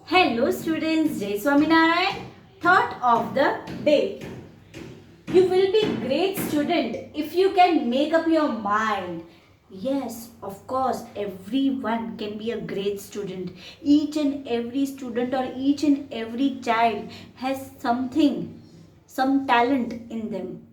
Hello students, Jai Swaminarayan. Thought of the day. You will be great student if you can make up your mind. Yes, of course, everyone can be a great student. Each and every student or each and every child has something, some talent in them,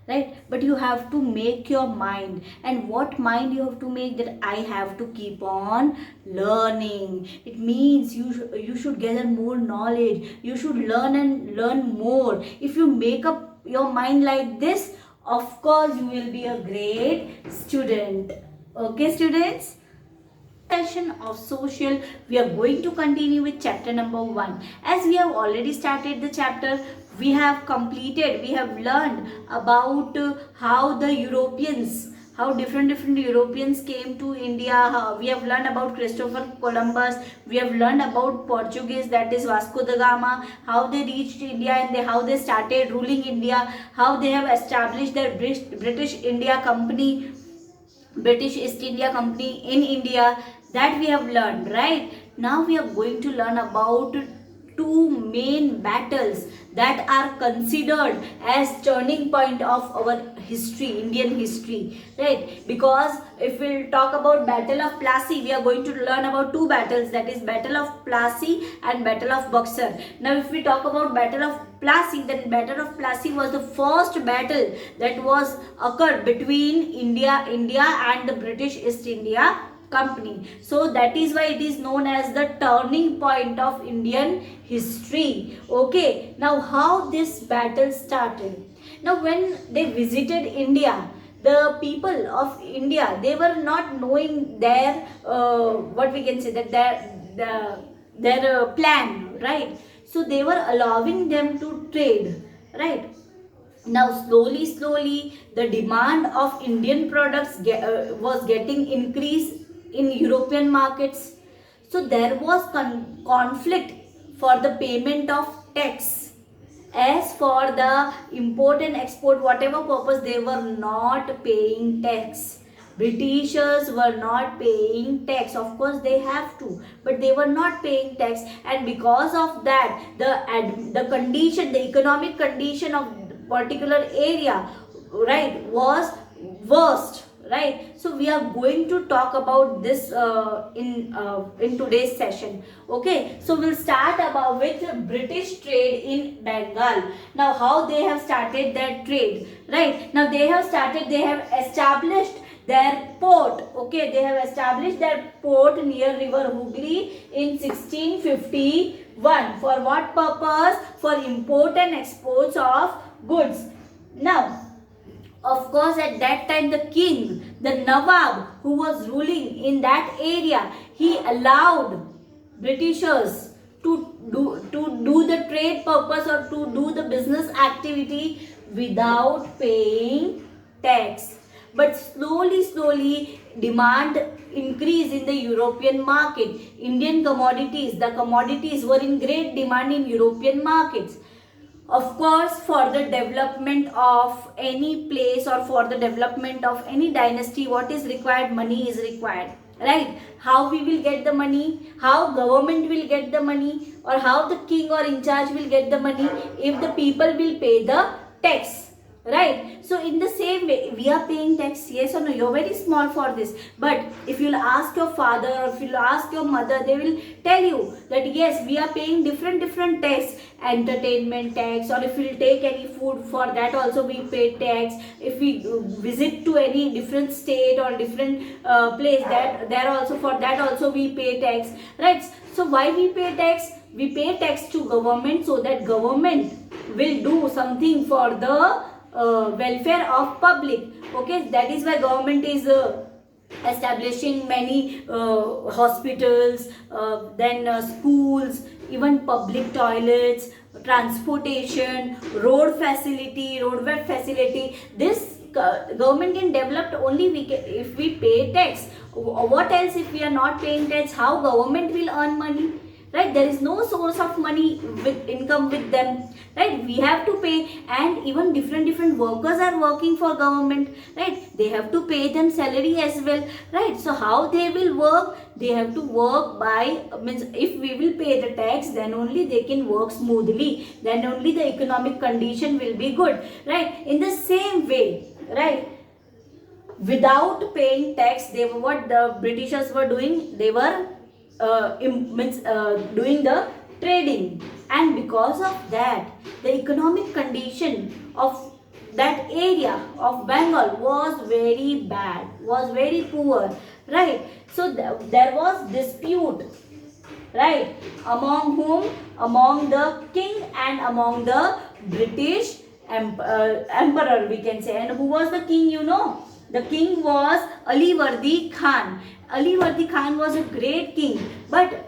right? But you have to make your mind. And what mind you have to make? That I have to keep on learning. It means you should gather more knowledge. You should learn and learn more. If you make up your mind like this, of course you will be a great student. Okay students, session of social, we are going to continue with chapter number 1. As we have already started the chapter, we have completed, we have learned about how the Europeans, how different Europeans came to India. We have learned about Christopher Columbus. We have learned about Portuguese, that is Vasco da Gama, how they reached India and how they started ruling India, how they have established their British India Company, British East India Company in India. That we have learned, right? Now we are going to learn about two main battles that are considered as turning point of our history, Indian history, right? Because if we'll talk about Battle of Plassey, we are going to learn about two battles, that is Battle of Plassey and Battle of Buxar. Now if we talk about Battle of Plassey, then Battle of Plassey was the first battle that was occurred between India and the British East India Company. So that is why it is known as the turning point of Indian history. Okay, now how this battle started? Now when they visited India, the people of India, they were not knowing their what we can say, that their plan, right? So they were allowing them to trade, right? Now slowly the demand of Indian products was getting increased in European markets. So there was conflict for the payment of tax. As for the import and export, whatever purpose, they were not paying tax. Britishers were not paying tax. Of course they have to, but they were not paying tax, and because of that the condition, the economic condition of particular area, right, was worst, right? So we are going to talk about this in today's session. Okay, so we'll start about with British trade in Bengal. Now how they have started their trade, right? Now they have established their port. Okay, they have established their port near river Hooghly in 1651. For what purpose? For import and exports of goods. Now of course at that time the king, the Nawab, who was ruling in that area, he allowed Britishers to do the trade purpose or to do the business activity without paying tax. But slowly demand increased in the European market. Indian commodities, the commodities were in great demand in European markets. Of course, for the development of any place or for the development of any dynasty, what is required? Money is required, right? How we will get the money? How government will get the money? Or how the king or in charge will get the money? If the people will pay the tax, right? So in the same way, we are paying tax, yes or no? You're very small for this, but if you'll ask your father or if you'll ask your mother, they will tell you that yes, we are paying different tax, entertainment tax, or if we'll take any food, for that also we pay tax. If we visit to any different state or different place, that there also, for that also we pay tax, right? So why we pay tax? We pay tax to government so that government will do something for the welfare of public. Okay, that is why government is establishing many hospitals, then schools, even public toilets, transportation, roadway facility. This government can develop only if we pay tax. What else if we are not paying tax? How government will earn money? right? There is no source of money with income with them, right? We have to pay, and even different workers are working for government, right? They have to pay them salary as well, right? So how they will work? They have to work by, means if we will pay the tax, then only they can work smoothly, then only the economic condition will be good, right? In the same way, right, without paying tax, they were, what the Britishers were doing, they were doing the trading, and because of that the economic condition of that area of Bengal was very bad, was very poor, right? So there was dispute, right, among whom? Among the king and among the British emperor, we can say. And who was the king, you know? The king was Alivardi Khan. Alivardi Khan was a great king, but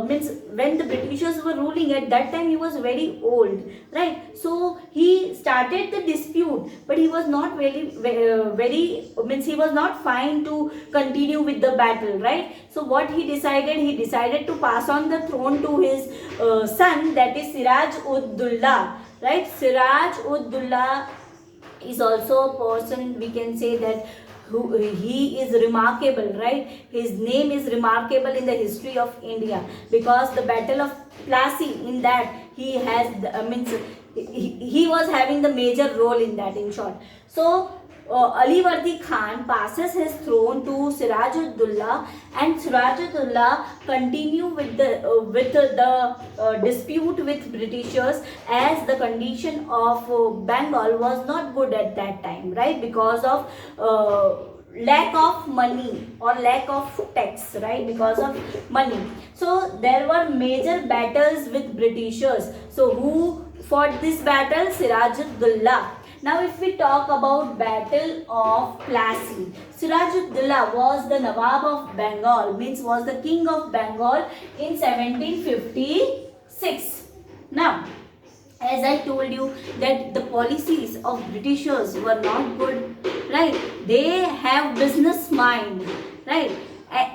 means when the Britishers were ruling at that time, he was very old, right? So he started the dispute, but he was not very means he was not fine to continue with the battle, right? So what he decided? He decided to pass on the throne to his son, that is Siraj ud-Dullah, right? Siraj ud-Dullah is also a person, we can say that he is remarkable, right? His name is remarkable in the history of India, because the battle of Plassey, in that he has means he was having the major role in that, in short. So Alivardi Khan passes his throne to Siraj ud-Dullah, and Siraj ud-Dullah continue with the dispute with Britishers, as the condition of Bengal was not good at that time, right? Because of lack of money or lack of tax, right? Because of money. So there were major battles with Britishers. So who fought this battle? Siraj ud-Dullah. Now if we talk about Battle of Plassey, Siraj ud-Dullah was the Nawab of Bengal, means was the king of Bengal in 1756. Now, as I told you that the policies of Britishers were not good, right? They have business mind, right?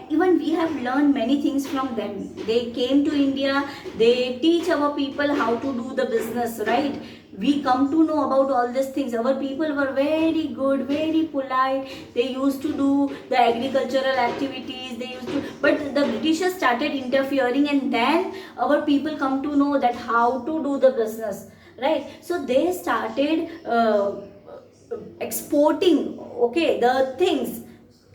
Even we have learned many things from them. They came to India, they teach our people how to do the business, right? We come to know about all these things. Our people were very good, very polite. They used to do the agricultural activities. They used to, but the Britishers started interfering, and then our people come to know that how to do the business, right? So they started exporting, okay, the things,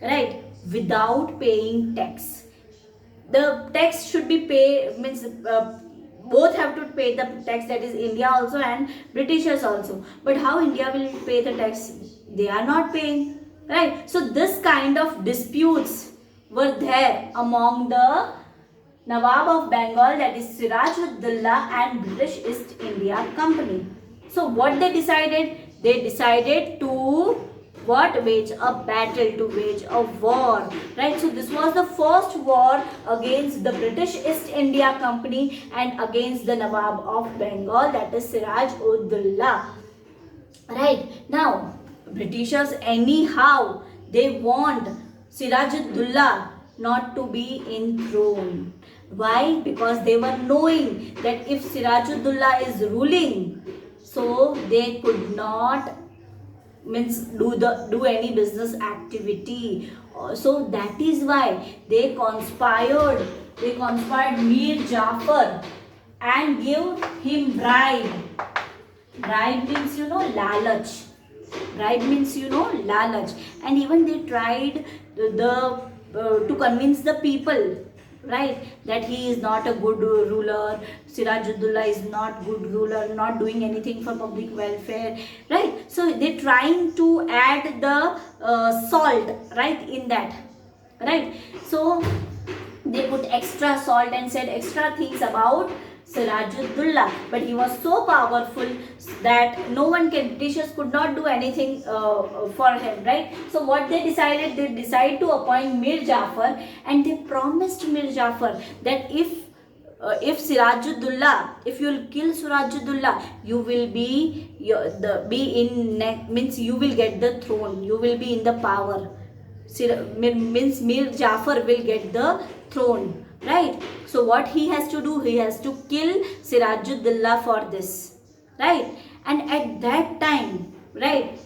right, without paying tax. The tax should be paid, means both have to pay the tax, that is India also and Britishers also. But how India will pay the tax? They are not paying, right? So this kind of disputes were there among the Nawab of Bengal, that is Siraj ud-Dullah, and British East India Company. So what they decided? They decided to wage a battle, to wage a war, right? So this was the first war against the British East India Company and against the Nawab of Bengal, that is Siraj ud-Dullah, right? Now Britishers anyhow, they want Siraj ud-Dullah not to be enthroned. Why? Because they were knowing that if Siraj ud-Dullah is ruling, so they could not means do any business activity. So that is why they conspired Mir Jafar and give him bribe. Bribe means, lalach. Bribe means, lalach. And even they tried to convince the people, right, that he is not a good ruler. Siraj ud-Dullah is not good ruler, not doing anything for public welfare, right? So they trying to add the salt, right, in that, right? So they put extra salt and said extra things about Siraj ud-Dullah, but he was so powerful that no one Britishers could not do anything for him, right? So what they decided? They decided to appoint Mir Jafar, and they promised Mir Jafar that if Siraj ud-Dullah, if you will kill Siraj ud-Dullah, you will means you will get the throne, you will be in the power. Means Mir Jafar will get the throne, right? So what he has to do, he has to kill Sirajuddaulah for this, right? And at that time, right,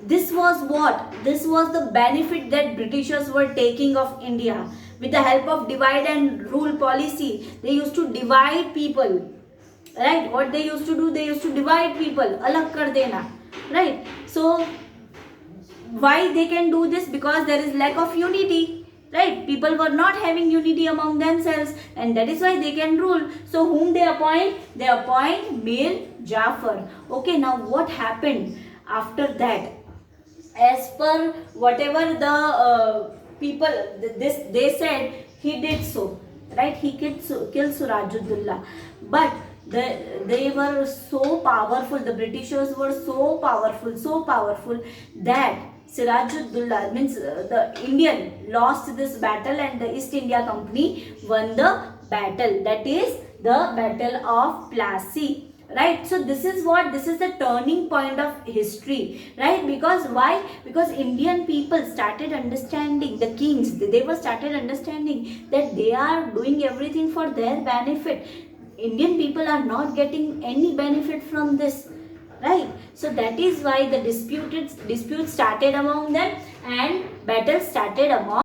this was what? This was the benefit that Britishers were taking of India. With the help of divide and rule policy, they used to divide people, right? What they used to do, they used to divide people, alag kar dena, right? So why they can do this? Because there is lack of unity, right? People were not having unity among themselves, and that is why they can rule. So whom they appoint? They appoint Mir Jafar. Okay, now what happened after that? As per whatever the people, this they said, he did so, right? He killed Sirajuddaulah, but they were so powerful, the Britishers were so powerful that Sirajuddaulah, means the Indian, lost this battle, and the East India Company won the battle. That is the Battle of Plassey. Right, so this is the turning point of history, right? Because why? Because Indian people started understanding, the kings, they were started understanding that they are doing everything for their benefit. Indian people are not getting any benefit from this, right? So that is why the dispute started among them, and battle started among